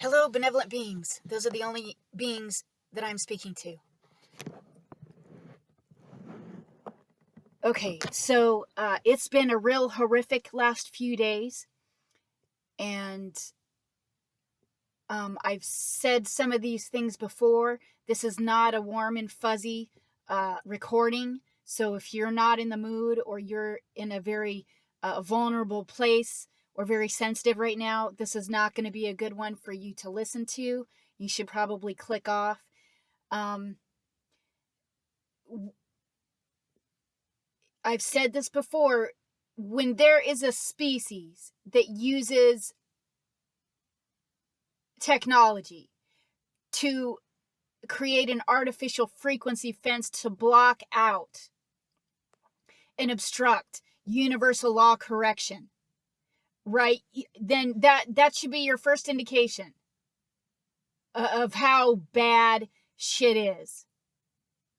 Hello, benevolent beings. Those are the only beings that I'm speaking to. Okay, so it's been a real horrific last few days, and I've said some of these things before. This is not a warm and fuzzy recording, so if you're not in the mood or you're in a very vulnerable place or very sensitive right now, this is not going to be a good one for you to listen to. You should probably click off. I've said this before, when there is a species that uses technology to create an artificial frequency fence to block out and obstruct universal law correction, right? Then that should be your first indication of how bad shit is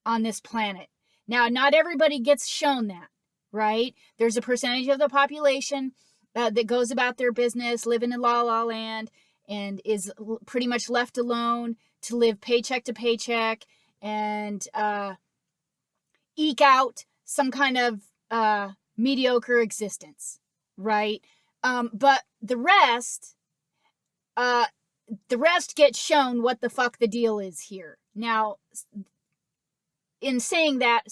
on this planet. Now, not everybody gets shown that, right? There's a percentage of the population that goes about their business, living in la la land, and is pretty much left alone to live paycheck to paycheck and eke out some kind of mediocre existence, right? But the rest get shown what the fuck the deal is here. Now, in saying that,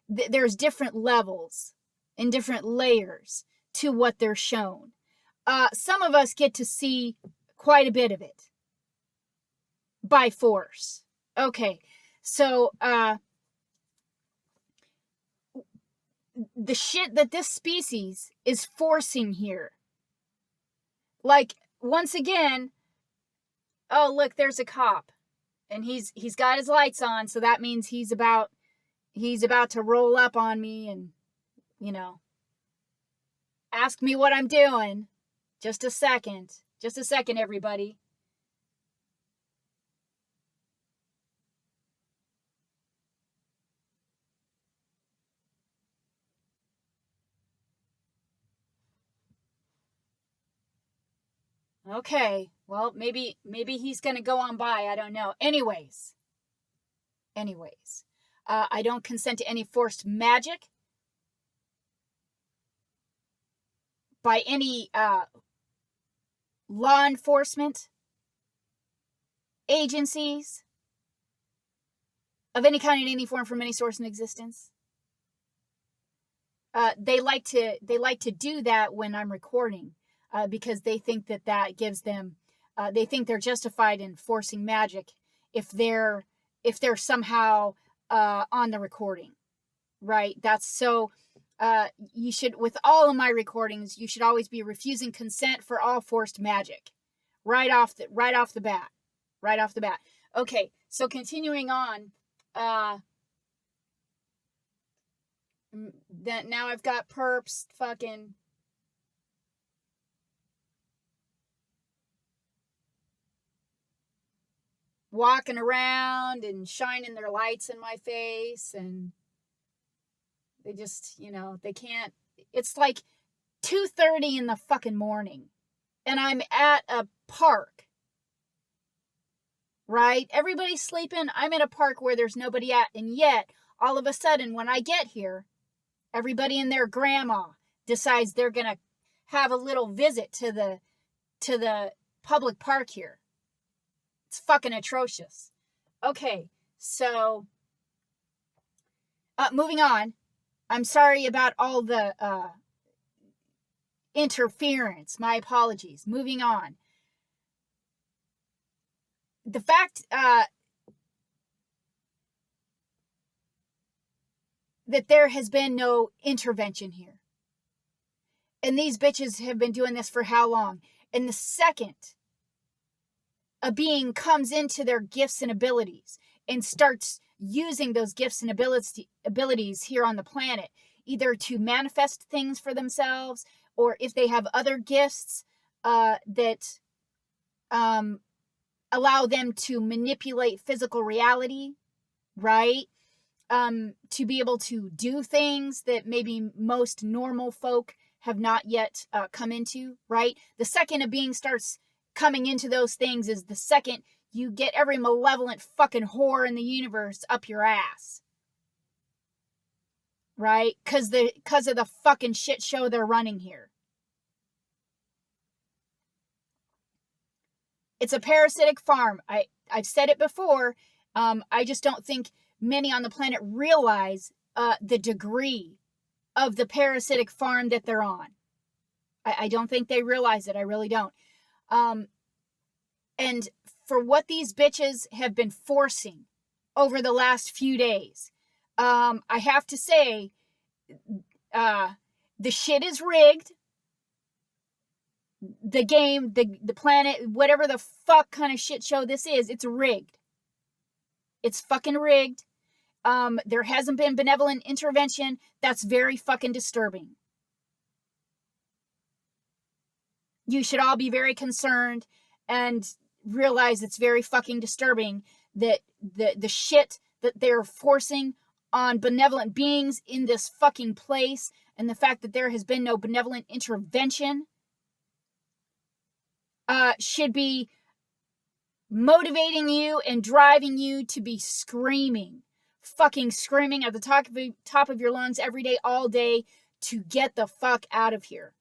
there's different levels and different layers to what they're shown. Some of us get to see quite a bit of it by force. Okay, so the shit that this species is forcing here, like, once again, oh look, there's a cop. And he's got his lights on, so that means he's about to roll up on me and, ask me what I'm doing. Just a second, everybody. Okay, well, maybe he's gonna go on by. I don't know. Anyways, I don't consent to any forced magic by any law enforcement agencies of any kind, in any form, from any source in existence. They like to do that when I'm recording. Because they think that gives them, they think they're justified in forcing magic if they're somehow on the recording, right? That's so. You should, with all of my recordings, you should always be refusing consent for all forced magic, right off the bat. Okay, so continuing on. That now I've got perps fucking. Walking around and shining their lights in my face, and they just, they can't. It's like 2:30 in the fucking morning, and I'm at a park, right? Everybody's sleeping. I'm at a park where there's nobody at, and yet all of a sudden when I get here, everybody and their grandma decides they're gonna have a little visit to the public park here. It's fucking atrocious. Okay, so moving on. I'm sorry about all the interference. My apologies. Moving on. The fact that there has been no intervention here. And these bitches have been doing this for how long? And the second a being comes into their gifts and abilities and starts using those gifts and abilities here on the planet, either to manifest things for themselves, or if they have other gifts that allow them to manipulate physical reality, right? To be able to do things that maybe most normal folk have not yet come into, right? The second a being starts coming into those things is the second you get every malevolent fucking whore in the universe up your ass. Right? Because of the fucking shit show they're running here. It's a parasitic farm. I've said it before. I just don't think many on the planet realize the degree of the parasitic farm that they're on. I don't think they realize it. I really don't. And for what these bitches have been forcing over the last few days, I have to say, the shit is rigged. The game, the planet, whatever the fuck kind of shit show this is, it's rigged. It's fucking rigged. There hasn't been benevolent intervention. That's very fucking disturbing. You should all be very concerned and realize it's very fucking disturbing that the shit that they're forcing on benevolent beings in this fucking place, and the fact that there has been no benevolent intervention should be motivating you and driving you to be screaming, fucking screaming at the top of your lungs every day, all day, to get the fuck out of here.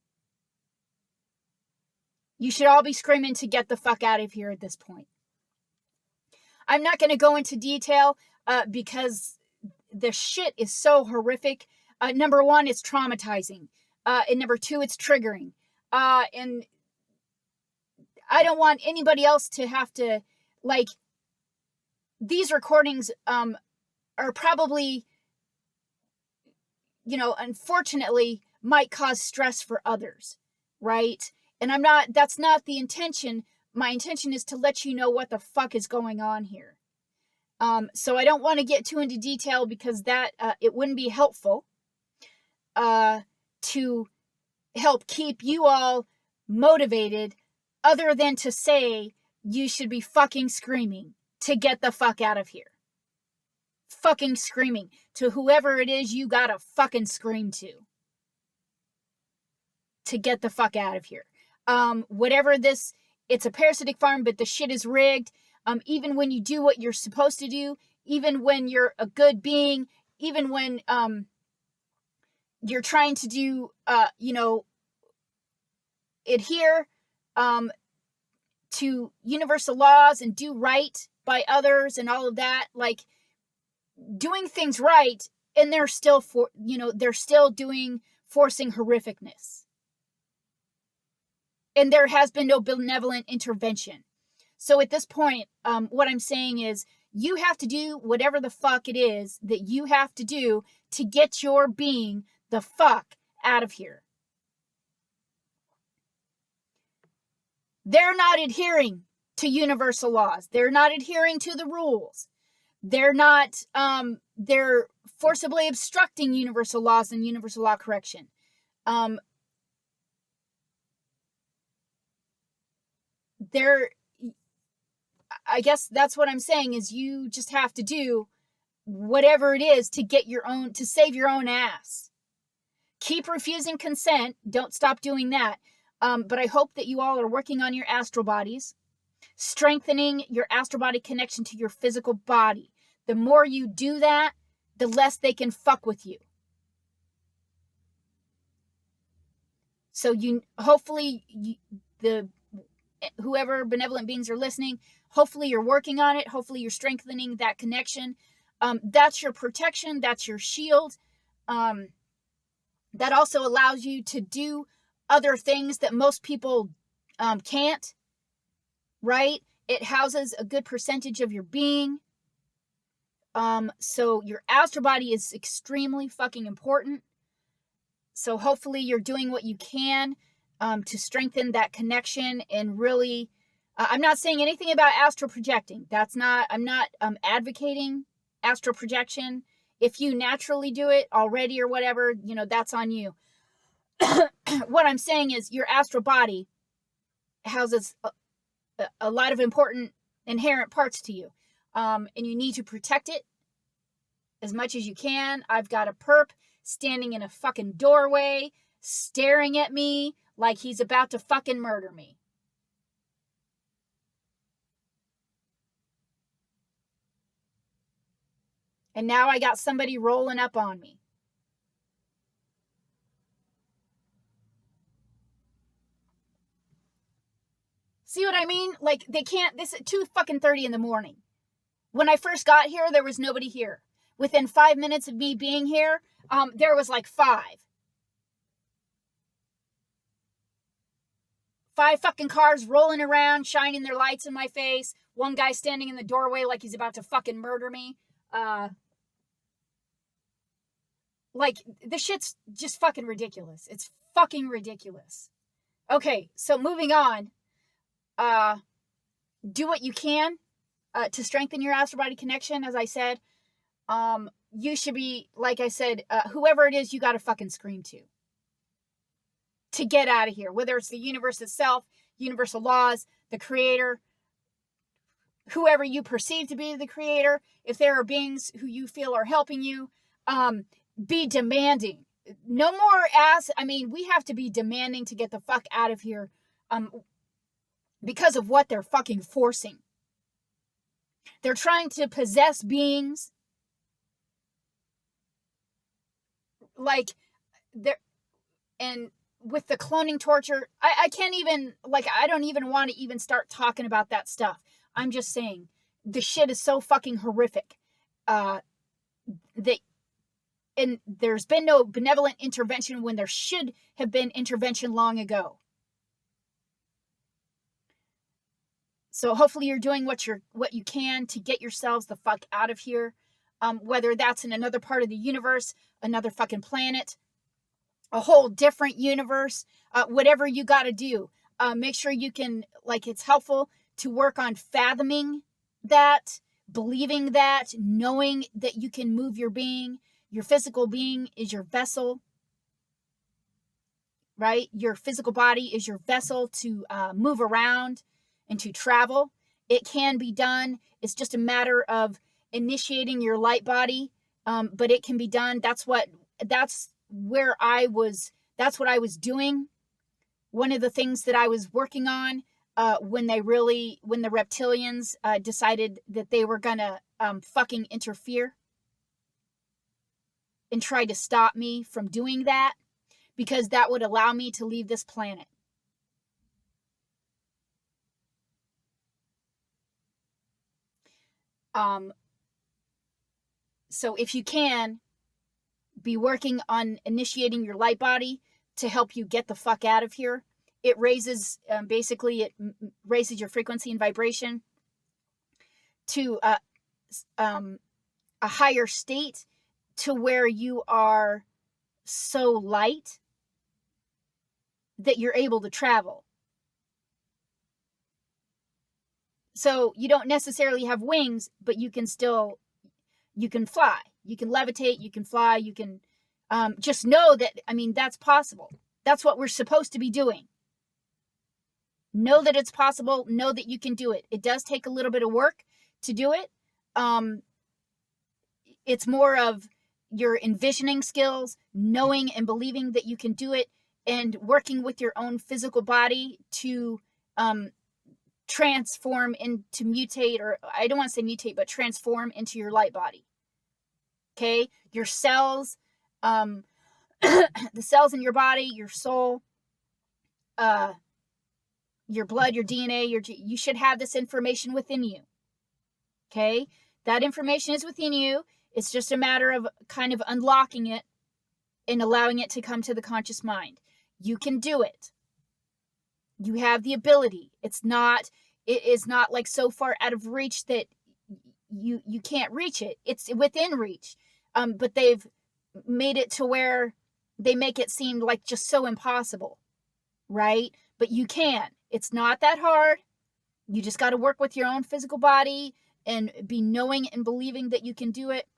You should all be screaming to get the fuck out of here at this point. I'm not going to go into detail because the shit is so horrific. Number one, it's traumatizing. And number two, it's triggering. And I don't want anybody else to have to, like, these recordings are probably, unfortunately, might cause stress for others, right? And that's not the intention. My intention is to let you know what the fuck is going on here. So I don't want to get too into detail because that it wouldn't be helpful to help keep you all motivated, other than to say you should be fucking screaming to get the fuck out of here. Fucking screaming to whoever it is you gotta fucking scream to get the fuck out of here. Whatever this, it's a parasitic farm, but the shit is rigged. Even when you do what you're supposed to do, even when you're a good being, even when you're trying to do, adhere to universal laws and do right by others and all of that, like doing things right, and they're still forcing horrificness. And there has been no benevolent intervention. So at this point, what I'm saying is you have to do whatever the fuck it is that you have to do to get your being the fuck out of here. They're not adhering to universal laws. They're not adhering to the rules. They're not, they're forcibly obstructing universal laws and universal law correction. I guess that's what I'm saying is you just have to do whatever it is to save your own ass. Keep refusing consent. Don't stop doing that. But I hope that you all are working on your astral bodies, strengthening your astral body connection to your physical body. The more you do that, the less they can fuck with you. So whoever benevolent beings are listening, hopefully you're working on it. Hopefully you're strengthening that connection. That's your protection. That's your shield. That also allows you to do other things that most people can't, right? It houses a good percentage of your being. So your astral body is extremely fucking important. So hopefully you're doing what you can to strengthen that connection and really, I'm not saying anything about astral projecting. I'm not advocating astral projection. If you naturally do it already or whatever, that's on you. What I'm saying is your astral body houses a lot of important inherent parts to you. And you need to protect it as much as you can. I've got a perp standing in a fucking doorway, staring at me like he's about to fucking murder me. And now I got somebody rolling up on me. See what I mean? Like, they can't, this at 2:30 in the morning. When I first got here, there was nobody here. Within 5 minutes of me being here, there was like five fucking cars rolling around, shining their lights in my face. One guy standing in the doorway like he's about to fucking murder me. Like, this shit's just fucking ridiculous. It's fucking ridiculous. Okay, so moving on. Do what you can to strengthen your astral body connection. As I said, you should be, like I said, whoever it is, you got to fucking scream to get out of here. Whether it's the universe itself, universal laws, the creator, whoever you perceive to be the creator. If there are beings who you feel are helping you, be demanding. No more we have to be demanding to get the fuck out of here. Because of what they're fucking forcing. They're trying to possess beings. Like, and with the cloning torture, I can't even, like, I don't even want to even start talking about that stuff. I'm just saying, the shit is so fucking horrific. And there's been no benevolent intervention when there should have been intervention long ago. So hopefully you're doing what you can to get yourselves the fuck out of here. Whether that's in another part of the universe, another fucking planet, a whole different universe, whatever you got to do. Make sure you can, like, it's helpful to work on fathoming that, believing that, knowing that you can move your being. Your physical being is your vessel, right? Your physical body is your vessel to move around and to travel. It can be done. It's just a matter of initiating your light body, but it can be done. That's what I was doing. One of the things that I was working on when the reptilians decided that they were gonna fucking interfere and try to stop me from doing that, because that would allow me to leave this planet. So if you can, be working on initiating your light body to help you get the fuck out of here. It raises, raises your frequency and vibration to a higher state, to where you are so light that you're able to travel. So you don't necessarily have wings, but you can fly. You can levitate, you can fly, you can just know that, that's possible. That's what we're supposed to be doing. Know that it's possible. Know that you can do it. It does take a little bit of work to do it. It's more of your envisioning skills, knowing and believing that you can do it, and working with your own physical body to transform into mutate, or I don't want to say mutate, but transform into your light body. Okay? Your cells, the cells in your body, your soul, your blood, your DNA, you should have this information within you. Okay? That information is within you. It's just a matter of kind of unlocking it and allowing it to come to the conscious mind. You can do it. You have the ability. It is not like so far out of reach that you can't reach it. It's within reach. But they've made it to where they make it seem like just so impossible, right? But you can. It's not that hard. You just got to work with your own physical body and be knowing and believing that you can do it,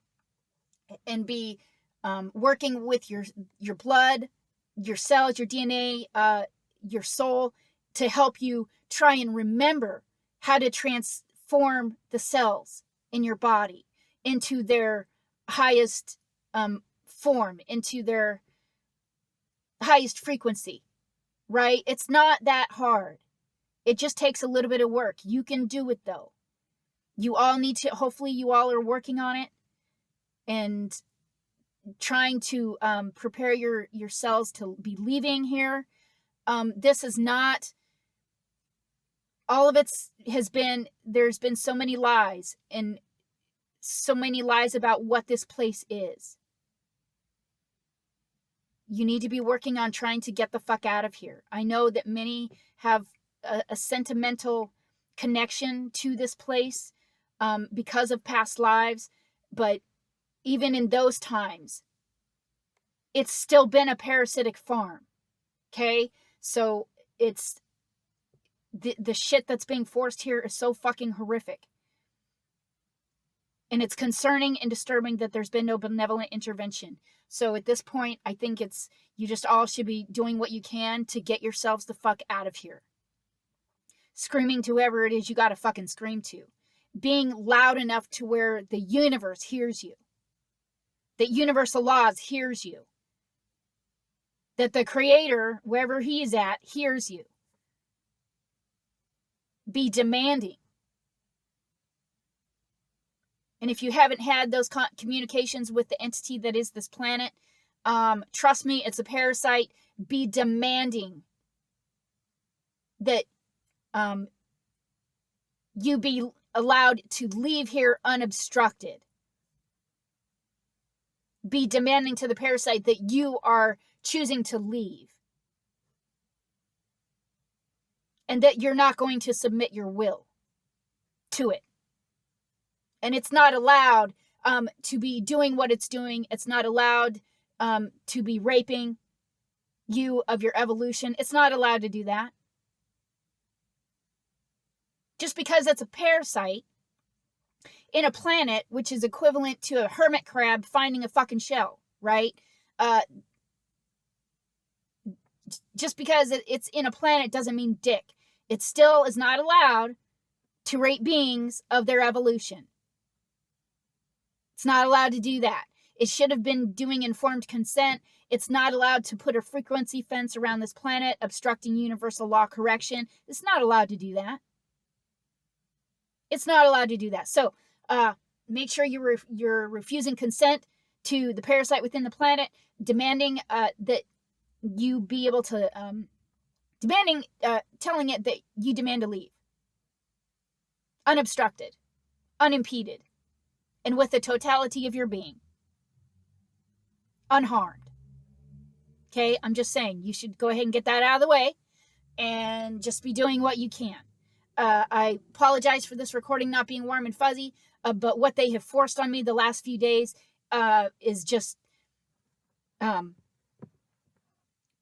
and be working with your blood, your cells, your DNA, your soul, to help you try and remember how to transform the cells in your body into their highest form, into their highest frequency, right? It's not that hard. It just takes a little bit of work. You can do it though. You all need to, hopefully you all are working on it. and trying to prepare your cells to be leaving here. This is not, all of it has been, there's been so many lies and so many lies about what this place is. You need to be working on trying to get the fuck out of here. I know that many have a sentimental connection to this place because of past lives, but even in those times, it's still been a parasitic farm. Okay? So it's the shit that's being forced here is so fucking horrific. And it's concerning and disturbing that there's been no benevolent intervention. So at this point, I think it's, you just all should be doing what you can to get yourselves the fuck out of here. Screaming to whoever it is you gotta fucking scream to. Being loud enough to where the universe hears you. That universal laws hears you. That the creator, wherever he is at, hears you. Be demanding. And if you haven't had those communications with the entity that is this planet, trust me, it's a parasite. Be demanding that you be allowed to leave here unobstructed. Be demanding to the parasite that you are choosing to leave. And that you're not going to submit your will to it. And it's not allowed to be doing what it's doing. It's not allowed to be raping you of your evolution. It's not allowed to do that. Just because it's a parasite in a planet, which is equivalent to a hermit crab finding a fucking shell, right? Just because it's in a planet doesn't mean dick. It still is not allowed to rape beings of their evolution. It's not allowed to do that. It should have been doing informed consent. It's not allowed to put a frequency fence around this planet, obstructing universal law correction. It's not allowed to do that. It's not allowed to do that. So make sure you're refusing consent to the parasite within the planet, demanding that you be able to, telling it that you demand to leave. Unobstructed, unimpeded, and with the totality of your being. Unharmed. Okay, I'm just saying, you should go ahead and get that out of the way and just be doing what you can. I apologize for this recording not being warm and fuzzy, but what they have forced on me the last few days is just,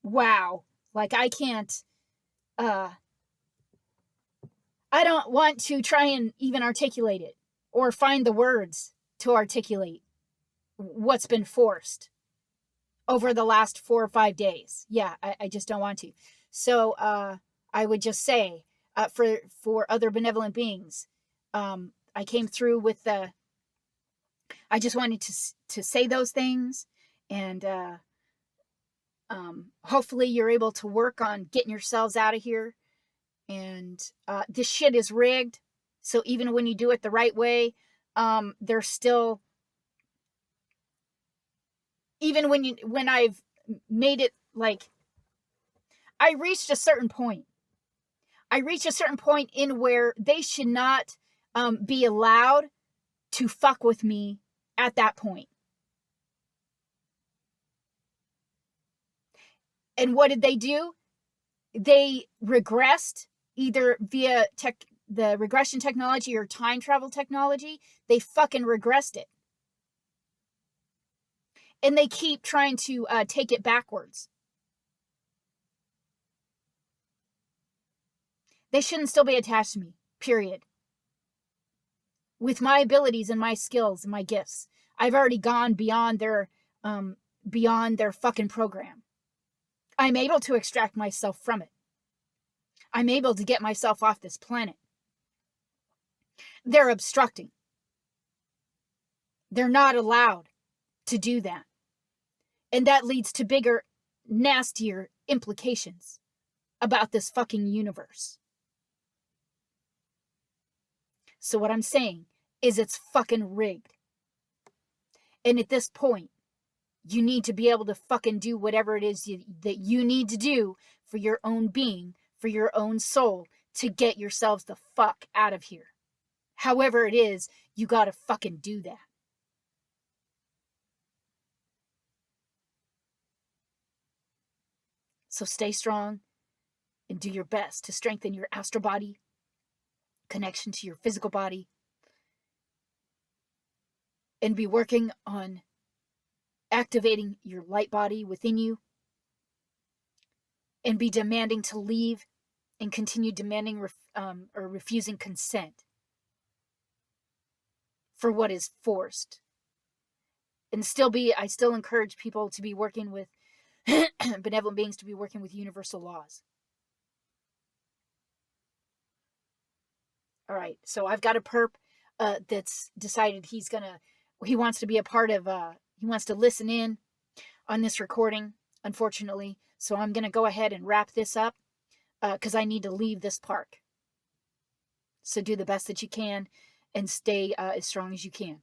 wow. Like, I can't, I don't want to try and even articulate it or find the words to articulate what's been forced over the last 4 or 5 days. Yeah, I just don't want to. So I would just say, for other benevolent beings, I came through with the, I just wanted to say those things, and hopefully you're able to work on getting yourselves out of here. And this shit is rigged, so even when you do it the right way, there's still, even when I've made it, like, I reached a certain point. I reached a certain point in where they should not be allowed to fuck with me at that point. And what did they do? They regressed either via the regression technology or time travel technology. They fucking regressed it. And they keep trying to take it backwards. They shouldn't still be attached to me, period. With my abilities and my skills and my gifts, I've already gone beyond their fucking program. I'm able to extract myself from it. I'm able to get myself off this planet. They're obstructing. They're not allowed to do that. And that leads to bigger, nastier implications about this fucking universe. So what I'm saying is it's fucking rigged. And at this point, you need to be able to fucking do whatever it is that you need to do for your own being, for your own soul, to get yourselves the fuck out of here. However it is, you gotta fucking do that. So stay strong and do your best to strengthen your astral body, connection to your physical body, and be working on activating your light body within you, and be demanding to leave and continue demanding or refusing consent for what is forced. And I still encourage people to be working with benevolent beings, to be working with universal laws. All right, so I've got a perp that's decided he wants to be a part of, he wants to listen in on this recording, unfortunately. So I'm going to go ahead and wrap this up because I need to leave this park. So do the best that you can and stay as strong as you can.